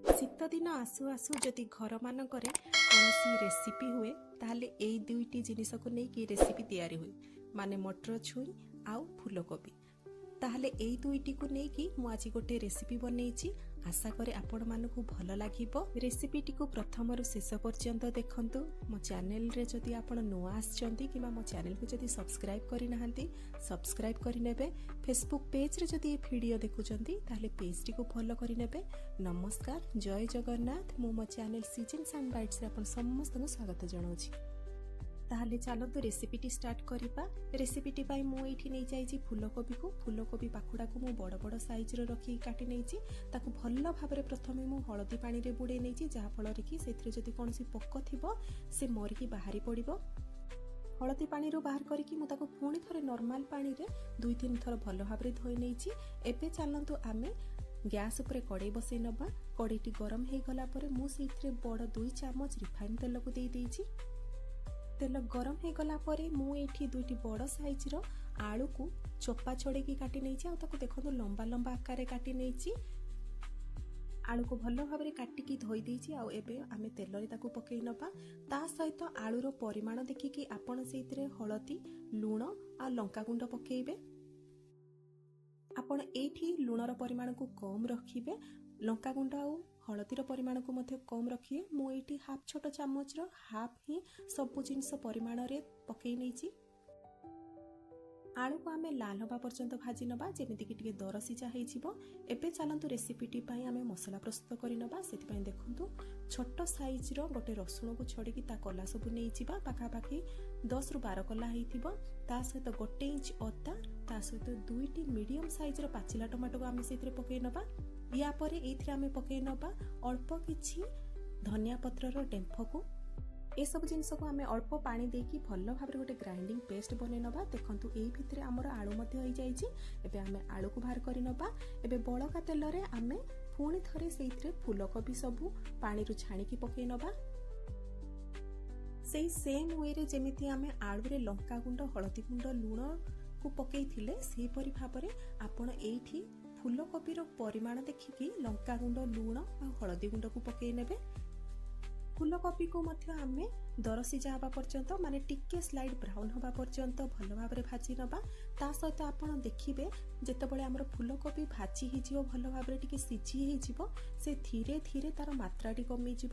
ଶୀତ ଦିନ ଆସୁ ଆସୁ ଯଦି ଘରମାନଙ୍କରେ କୌଣସି ରେସିପି ହୁଏ ତାହେଲେ ଏଇ ଦୁଇଟି ଜିନିଷକୁ ନେଇକି ରେସିପି ତିଆରି ହୁଏ, ମାନେ ମଟର ଛୁଇଁ ଆଉ ଫୁଲକୋବି। ତାହେଲେ ଏଇ ଦୁଇଟିକୁ ନେଇକି ମୁଁ ଆଜି ଗୋଟେ ରେସିପି ବନେଇଛି। ଆଶା କରେ ଆପଣମାନଙ୍କୁ ଭଲ ଲାଗିବ। ରେସିପିଟିକୁ ପ୍ରଥମରୁ ଶେଷ ପର୍ଯ୍ୟନ୍ତ ଦେଖନ୍ତୁ। ମୋ ଚ୍ୟାନେଲରେ ଯଦି ଆପଣ ନୂଆ ଆସିଛନ୍ତି କିମ୍ବା ମୋ ଚ୍ୟାନେଲକୁ ଯଦି ସବସ୍କ୍ରାଇବ୍ କରିନାହାନ୍ତି ସବସ୍କ୍ରାଇବ୍ କରିନେବେ। ଫେସବୁକ୍ ପେଜ୍ରେ ଯଦି ଏ ଭିଡ଼ିଓ ଦେଖୁଛନ୍ତି ତାହେଲେ ପେଜ୍ଟିକୁ ଫଲୋ କରିନେବେ। ନମସ୍କାର, ଜୟ ଜଗନ୍ନାଥ। ମୁଁ ମୋ ଚ୍ୟାନେଲ ସିଜନ୍ସ ଆଣ୍ଡ ବାଇଟ୍ସରେ ଆପଣ ସମସ୍ତଙ୍କୁ ସ୍ୱାଗତ ଜଣାଉଛି। ତାହେଲେ ଚାଲନ୍ତୁ ରେସିପିଟି ଷ୍ଟାର୍ଟ କରିବା। ରେସିପିଟି ପାଇଁ ମୁଁ ଏଇଠି ନେଇଯାଇଛି ଫୁଲକୋବିକୁ। ଫୁଲକୋବି ପାଖୁଡ଼ାକୁ ମୁଁ ବଡ଼ ବଡ଼ ସାଇଜ୍ର ରଖିକି କାଟି ନେଇଛି। ତାକୁ ଭଲ ଭାବରେ ପ୍ରଥମେ ମୁଁ ହଳଦୀ ପାଣିରେ ବୁଡ଼େଇ ନେଇଛି, ଯାହାଫଳରେ କି ସେଥିରେ ଯଦି କୌଣସି ପୋକ ଥିବ ସେ ମରିକି ବାହାରି ପଡ଼ିବ। ହଳଦୀ ପାଣିରୁ ବାହାର କରିକି ମୁଁ ତାକୁ ପୁଣି ଥରେ ନର୍ମାଲ ପାଣିରେ 2-3 ଥର ଭଲ ଭାବରେ ଧୋଇ ନେଇଛି। ଏବେ ଚାଲନ୍ତୁ ଆମେ ଗ୍ୟାସ୍ ଉପରେ କଡ଼େଇ ବସାଇ ନେବା। କଡ଼େଇଟି ଗରମ ହେଇଗଲା ପରେ ମୁଁ ସେଇଥିରେ ବଡ଼ 2 ଚାମଚ ରିଫାଇନ୍ ତେଲକୁ ଦେଇଦେଇଛି। ତେଲ ଗରମ ହେଇଗଲା ପରେ ମୁଁ ଏଇଠି 2ଟି ବଡ଼ ସାଇଜ୍ର ଆଳୁକୁ ଚୋପା ଛଡ଼େଇକି କାଟି ନେଇଛି, ଆଉ ତାକୁ ଦେଖନ୍ତୁ ଲମ୍ବା ଲମ୍ବା ଆକାରରେ କାଟି ନେଇଛି। ଆଳୁକୁ ଭଲ ଭାବରେ କାଟିକି ଧୋଇ ଦେଇଛି। ଆଉ ଏବେ ଆମେ ତେଲରେ ତାକୁ ପକେଇ ନେବା। ତା ସହିତ ଆଳୁର ପରିମାଣ ଦେଖିକି ଆପଣ ସେଇଥିରେ ହଳଦୀ, ଲୁଣ ଆଉ ଲଙ୍କାଗୁଣ୍ଡ ପକେଇବେ। ଆପଣ ଏଇଠି ଲୁଣର ପରିମାଣକୁ କମ୍ ରଖିବେ, ଲଙ୍କାଗୁଣ୍ଡ ଆଉ ହଳଦୀର ପରିମାଣକୁ ମଧ୍ୟ କମ୍ ରଖିବେ। ମୁଁ ଏଇଠି ହାଫ୍ ଛୋଟ ଚାମଚର ହାଫ୍ ହିଁ ସବୁ ଜିନିଷ ପରିମାଣରେ ପକେଇ ନେଇଛି। ଆଳୁକୁ ଆମେ ଲାଲ ହେବା ପର୍ଯ୍ୟନ୍ତ ଭାଜି ନେବା, ଯେମିତିକି ଟିକେ ଦରସିଝା ହେଇଯିବ। ଏବେ ଚାଲନ୍ତୁ ରେସିପିଟି ପାଇଁ ଆମେ ମସଲା ପ୍ରସ୍ତୁତ କରିନେବା। ସେଥିପାଇଁ ଦେଖନ୍ତୁ ଛୋଟ ସାଇଜ୍ର ଗୋଟେ ରସୁଣକୁ ଛଡ଼େଇକି ତା କଲା ସବୁ ନେଇଯିବା। ପାଖାପାଖି 10ରୁ 12 କଲା ହେଇଥିବ। ତା ସହିତ 1 ଇଞ୍ଚ ଅଦା, ତା ସହିତ 2ଟି ମିଡ଼ିୟମ୍ ସାଇଜ୍ର ପାଚିଲା ଟମାଟୋକୁ ଆମେ ସେଇଥିରେ ପକେଇ ନେବା। ୟା ପରେ ଏଇଥିରେ ଆମେ ପକେଇ ନେବା ଅଳ୍ପ କିଛି ଧନିଆ ପତ୍ରର ଡେମ୍ଫକୁ। ଏସବୁ ଜିନିଷକୁ ଆମେ ଅଳ୍ପ ପାଣି ଦେଇକି ଭଲ ଭାବରେ ଗୋଟେ ଗ୍ରାଇଣ୍ଡିଙ୍ଗ ପେଷ୍ଟ ବନେଇ ନେବା। ଦେଖନ୍ତୁ ଏଇ ଭିତରେ ଆମର ଆଳୁ ମଧ୍ୟ ହେଇଯାଇଛି। ଏବେ ଆମେ ଆଳୁକୁ ବାହାର କରି ନେବା। ଏବେ ବଳକା ତେଲରେ ଆମେ ପୁଣି ଥରେ ସେଇଥିରେ ଫୁଲକୋବି ସବୁ ପାଣିରୁ ଛାଣିକି ପକେଇ ନେବା। ସେଇ ସେମ୍ ୱେରେ ଯେମିତି ଆମେ ଆଳୁରେ ଲଙ୍କାଗୁଣ୍ଡ, ହଳଦୀ ଗୁଣ୍ଡ, ଲୁଣକୁ ପକେଇଥିଲେ ସେହିପରି ଭାବରେ ଆପଣ ଏଇଠି ଫୁଲକୋବିର ପରିମାଣ ଦେଖିକି ଲଙ୍କାଗୁଣ୍ଡ, ଲୁଣ ଆଉ ହଳଦୀ ଗୁଣ୍ଡକୁ ପକେଇ ନେବେ। ଫୁଲକୋବିକୁ ମଧ୍ୟ ଆମେ ଦରସିଝା ହେବା ପର୍ଯ୍ୟନ୍ତ, ମାନେ ଟିକେ ସ୍ଲାଇଡ୍ ବ୍ରାଉନ୍ ହେବା ପର୍ଯ୍ୟନ୍ତ ଭଲ ଭାବରେ ଭାଜି ନେବା। ତା ସହିତ ଆପଣ ଦେଖିବେ ଯେତେବେଳେ ଆମର ଫୁଲକୋବି ଭାଜି ହେଇଯିବ, ଭଲ ଭାବରେ ଟିକେ ସିଝି ହେଇଯିବ, ସେ ଧୀରେ ଧୀରେ ତାର ମାତ୍ରାଟି କମିଯିବ।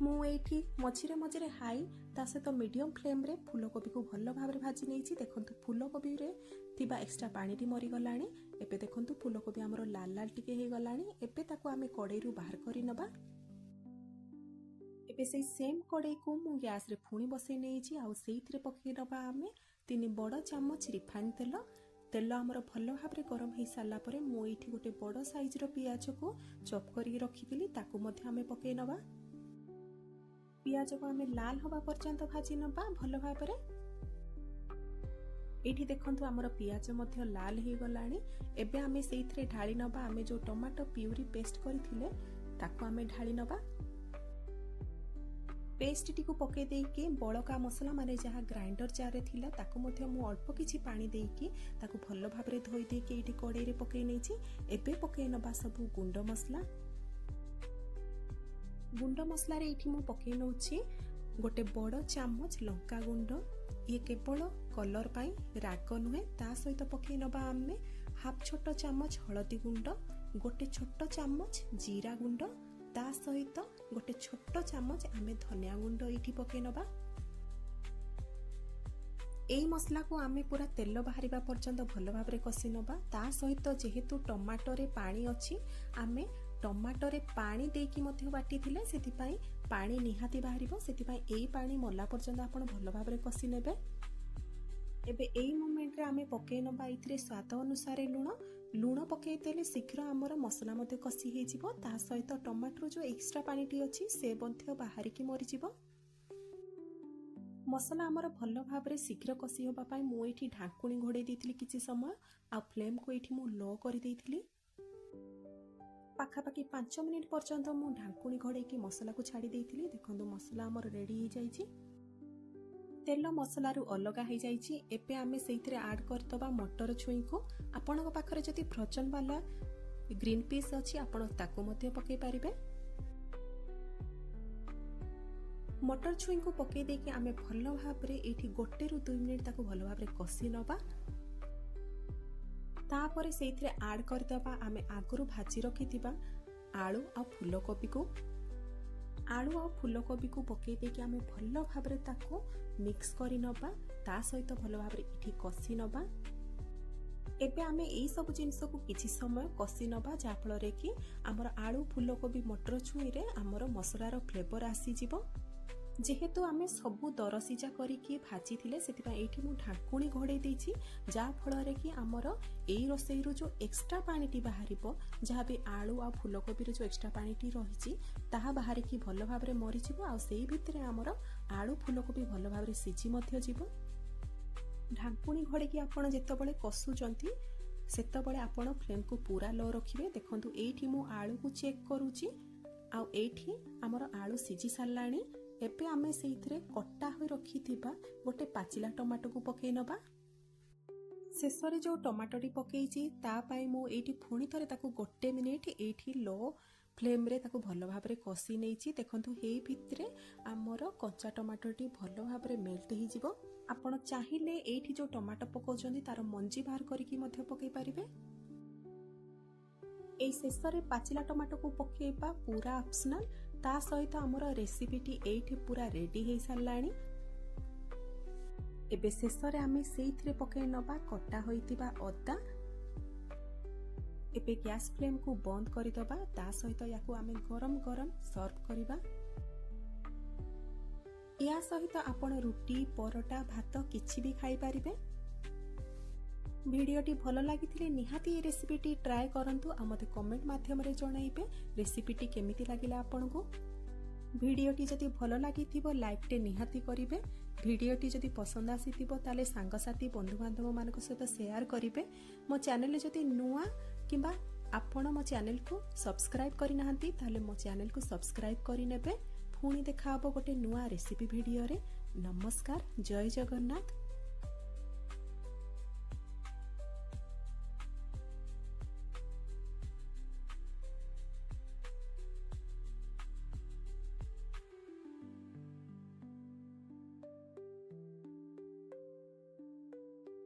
ମୁଁ ଏଇଠି ମଝିରେ ମଝିରେ ହାଇ ତା ସହିତ ମିଡ଼ିୟମ୍ ଫ୍ଲେମ୍ରେ ଫୁଲକୋବିକୁ ଭଲ ଭାବରେ ଭାଜି ନେଇଛି। ଦେଖନ୍ତୁ ଫୁଲକୋବିରେ ଥିବା ଏକ୍ସଟ୍ରା ପାଣିଟି ମରିଗଲାଣି। ଏବେ ଦେଖନ୍ତୁ ଫୁଲକୋବି ଆମର ଲାଲ ଲାଲ ଟିକେ ହେଇଗଲାଣି। ଏବେ ତାକୁ ଆମେ କଡ଼େଇରୁ ବାହାର କରି ନେବା। ଏବେ ସେଇ ସେମ୍ କଡ଼େଇକୁ ମୁଁ ଗ୍ୟାସ୍ରେ ପୁଣି ବସାଇ ନେଇଛି, ଆଉ ସେଇଥିରେ ପକାଇ ନେବା ଆମେ 3 ବଡ଼ ଚାମଚ ରିଫାଇନ୍ ତେଲ। ତେଲ ଆମର ଭଲ ଭାବରେ ଗରମ ହେଇସାରିଲା ପରେ ମୁଁ ଏଇଠି ଗୋଟେ ବଡ଼ ସାଇଜ୍ର ପିଆଜକୁ ଚପ୍ କରିକି ରଖିଥିଲି, ତାକୁ ମଧ୍ୟ ଆମେ ପକାଇ ନେବା। ପିଆଜକୁ ଆମେ ଲାଲ ହେବା ପର୍ଯ୍ୟନ୍ତ ଭାଜି ନେବା ଭଲ ଭାବରେ। ଏଇଠି ଦେଖନ୍ତୁ ଆମର ପିଆଜ ମଧ୍ୟ ଲାଲ ହେଇଗଲାଣି। ଏବେ ଆମେ ସେଇଥିରେ ଢାଳି ନେବା ଆମେ ଯେଉଁ ଟମାଟୋ ପ୍ୟୁରି ପେଷ୍ଟ କରିଥିଲେ ତାକୁ ଆମେ ଢାଳି ନେବା। ପେଷ୍ଟଟିକୁ ପକାଇ ଦେଇକି ବଳକା ମସଲା, ମାନେ ଯାହା ଗ୍ରାଇଣ୍ଡର ଜାର୍ରେ ଥିଲା ତାକୁ ମଧ୍ୟ ମୁଁ ଅଳ୍ପ କିଛି ପାଣି ଦେଇକି ତାକୁ ଭଲ ଭାବରେ ଧୋଇ ଦେଇକି ଏଇଠି କଡ଼େଇରେ ପକାଇ ନେଇଛି। ଏବେ ପକାଇ ନେବା ସବୁ ଗୁଣ୍ଡ ମସଲା। ଗୁଣ୍ଡ ମସଲାରେ ଏଇଠି ମୁଁ ପକାଇ ନେଉଛି ଗୋଟେ ବଡ଼ ଚାମଚ ଲଙ୍କାଗୁଣ୍ଡ। ଇଏ କେବଳ କଲର୍ ପାଇଁ, ରାଗ ନୁହେଁ। ତା ସହିତ ପକାଇ ନେବା ଆମେ ହାଫ୍ ଛୋଟ ଚାମଚ ହଳଦୀ ଗୁଣ୍ଡ, ଗୋଟେ ଛୋଟ ଚାମଚ ଜିରା ଗୁଣ୍ଡ, ତା ସହିତ ଗୋଟେ ଛୋଟ ଚାମଚ ଆମେ ଧନିଆ ଗୁଣ୍ଡ ଏଇଠି ପକାଇ ନେବା। ଏଇ ମସଲାକୁ ଆମେ ପୁରା ତେଲ ବାହାରିବା ପର୍ଯ୍ୟନ୍ତ ଭଲ ଭାବରେ କଷି ନେବା। ତା ସହିତ ଯେହେତୁ ଟମାଟୋରେ ପାଣି ଅଛି, ଆମେ ଟମାଟୋରେ ପାଣି ଦେଇକି ମଧ୍ୟ ବାଟିଥିଲେ, ସେଥିପାଇଁ ପାଣି ନିହାତି ବାହାରିବ। ସେଥିପାଇଁ ଏଇ ପାଣି ମଲା ପର୍ଯ୍ୟନ୍ତ ଆପଣ ଭଲ ଭାବରେ କଷି ନେବେ। ଏବେ ଏଇ ମୋମେଣ୍ଟରେ ଆମେ ପକାଇ ନେବା ଏଇଥିରେ ସ୍ୱାଦ ଅନୁସାରେ ଲୁଣ। ଲୁଣ ପକାଇ ଦେଲେ ଶୀଘ୍ର ଆମର ମସଲା ମଧ୍ୟ କଷି ହେଇଯିବ। ତା ସହିତ ଟମାଟୋର ଯେଉଁ ଏକ୍ସଟ୍ରା ପାଣିଟି ଅଛି ସେ ମଧ୍ୟ ବାହାରିକି ମରିଯିବ। ମସଲା ଆମର ଭଲ ଭାବରେ ଶୀଘ୍ର କଷି ହେବା ପାଇଁ ମୁଁ ଏଇଠି ଢାଙ୍କୁଣୀ ଘୋଡ଼େଇ ଦେଇଥିଲି କିଛି ସମୟ, ଆଉ ଫ୍ଲେମ୍କୁ ଏଇଠି ମୁଁ ଲୋ କରିଦେଇଥିଲି। ପାଖାପାଖି 5 ମିନିଟ୍ ପର୍ଯ୍ୟନ୍ତ ମୁଁ ଢାଙ୍କୁଣୀ ଘୋଡ଼େଇକି ମସଲାକୁ ଛାଡ଼ି ଦେଇଥିଲି। ଦେଖନ୍ତୁ ମସଲା ଆମର ରେଡ଼ି ହେଇଯାଇଛି। ତେଲ ମସଲାରୁ ଅଲଗା ହେଇଯାଇଛି। ଏବେ ଆମେ ସେଇଥିରେ ଆଡ୍ କରିଦେବା ମଟର ଛୁଇଁକୁ। ଆପଣଙ୍କ ପାଖରେ ଯଦି ଫ୍ରୋଜନ୍ ବାଲା ଗ୍ରୀନ୍ ପିସ୍ ଅଛି ଆପଣ ତାକୁ ମଧ୍ୟ ପକାଇ ପାରିବେ। ମଟର ଛୁଇଁକୁ ପକାଇ ଦେଇକି ଆମେ ଭଲ ଭାବରେ ଏଇଠି 1 ରୁ 2 ମିନିଟ୍ ତାକୁ ଭଲ ଭାବରେ କଷି ନେବା। ତାପରେ ସେଇଥିରେ ଆଡ୍ କରିଦେବା ଆମେ ଆଗରୁ ଭାଜି ରଖିଥିବା ଆଳୁ ଆଉ ଫୁଲକୋବିକୁ। ଆଳୁ ଆଉ ଫୁଲକୋବିକୁ ପକାଇ ଦେଇକି ଆମେ ଭଲ ଭାବରେ ତାକୁ ମିକ୍ସ କରି ନେବା, ତା ସହିତ ଭଲ ଭାବରେ ଏଠି କଷି ନେବା। ଏବେ ଆମେ ଏଇ ସବୁ ଜିନିଷକୁ କିଛି ସମୟ କଷି ନେବା, ଯାହାଫଳରେ କି ଆମର ଆଳୁ ଫୁଲକୋବି ମଟର ଛୁଇଁରେ ଆମର ମସଲାର ଫ୍ଲେଭର ଆସିଯିବ। ଯେହେତୁ ଆମେ ସବୁ ଦରସିଜା କରିକି ଭାଜିଥିଲେ ସେଥିପାଇଁ ଏଇଠି ମୁଁ ଢାଙ୍କୁଣୀ ଘୋଡ଼େଇ ଦେଇଛି, ଯାହାଫଳରେ କି ଆମର ଏଇ ରୋଷେଇରୁ ଯେଉଁ ଏକ୍ସଟ୍ରା ପାଣିଟି ବାହାରିବ, ଯାହା ବି ଆଳୁ ଆଉ ଫୁଲକୋବିର ଯେଉଁ ଏକ୍ସଟ୍ରା ପାଣିଟି ରହିଛି ତାହା ବାହାରିକି ଭଲ ଭାବରେ ମରିଯିବ, ଆଉ ସେଇ ଭିତରେ ଆମର ଆଳୁ ଫୁଲକୋବି ଭଲ ଭାବରେ ସିଝି ମଧ୍ୟ ଯିବ। ଢାଙ୍କୁଣୀ ଘୋଡ଼େଇକି ଆପଣ ଯେତେବେଳେ କଷୁଛନ୍ତି ସେତେବେଳେ ଆପଣ ଫ୍ଲେମ୍କୁ ପୁରା ଲୋ ରଖିବେ। ଦେଖନ୍ତୁ ଏଇଠି ମୁଁ ଆଳୁକୁ ଚେକ୍ କରୁଛି, ଆଉ ଏଇଠି ଆମର ଆଳୁ ସିଝି ସାରିଲାଣି। ଏବେ ଆମେ ସେଇଥିରେ କଟା ହୋଇ ରଖିଥିବା ଗୋଟେ ପାଚିଲା ଟମାଟୋକୁ ପକାଇ ନେବା। ଶେଷରେ ଯେଉଁ ଟମାଟୋଟି ପକାଇଛି ତା ପାଇଁ ମୁଁ ଏଇଠି ପୁଣି ଥରେ ତାକୁ 1 ମିନିଟ୍ ଏଇଠି ଲୋ ଫ୍ଲେମ୍ରେ ତାକୁ ଭଲ ଭାବରେ କଷି ନେଇଛି। ଦେଖନ୍ତୁ ଏଇ ଭିତରେ ଆମର କଞ୍ଚା ଟମାଟୋଟି ଭଲ ଭାବରେ ମେଲ୍ଟ ହେଇଯିବ। ଆପଣ ଚାହିଁଲେ ଏଇଠି ଯେଉଁ ଟମାଟୋ ପକାଉଛନ୍ତି ତାର ମଞ୍ଜି ବାହାର କରିକି ମଧ୍ୟ ପକାଇ ପାରିବେ। এই ଶେଷରେ ପାଚିଲା ଟମାଟୋକୁ ପକାଇବା ପୁରା ଅପସନାଲ। ତା ସହିତ ଆମର ରେସିପିଟି ଏଇଠି ପୁରା ରେଡି ହେଇ ସାରିଲାଣି। ଏବେ ଶେଷରେ ଆମେ ସେଇଥିରେ ପକାଇ ନେବା କଟା ହୋଇଥିବା ଅଦା। ଏବେ ଗ୍ୟାସ୍ ଫ୍ଲେମ୍କୁ ବନ୍ଦ କରିଦେବା, ତା ସହିତ ୟାକୁ ଆମେ ଗରମ ଗରମ ସର୍ଭ କରିବା। ଏହା ସହିତ ଆପଣ ରୁଟି, ପରଟା, ଭାତ କିଛି ବି ଖାଇପାରିବେ। ভিডিওটি ভাল লাগিলে নিহাতি এই রেসিপিটি ট্রাଏ করন্তু আর মতে কমেন্ট মাধ্যমে জনাইবে রেসিপিটি কেমিতি লাগিলা আপনাকু। ভিডিওটি যদি ভাল লাগিথিবো লাইকটে নিহাতি করিবে। ভিডিওটি যদি পছন্দ আসিথিবো তাহলে সাংগসাথী বন্ধু বান্ধব মানক সহিত শেয়ার করিবে। মো চ্যানেল যদি নুয়া কিংবা आपण मो चैनल को सब्सक्राइब करि नाहंती ताले मो चैनल को सब्सक्राइब करि नेबे। पुणी देखा हबो गोटे नुआ रेसिपी वीडियो रे। नमस्कार, जय जगन्नाथ।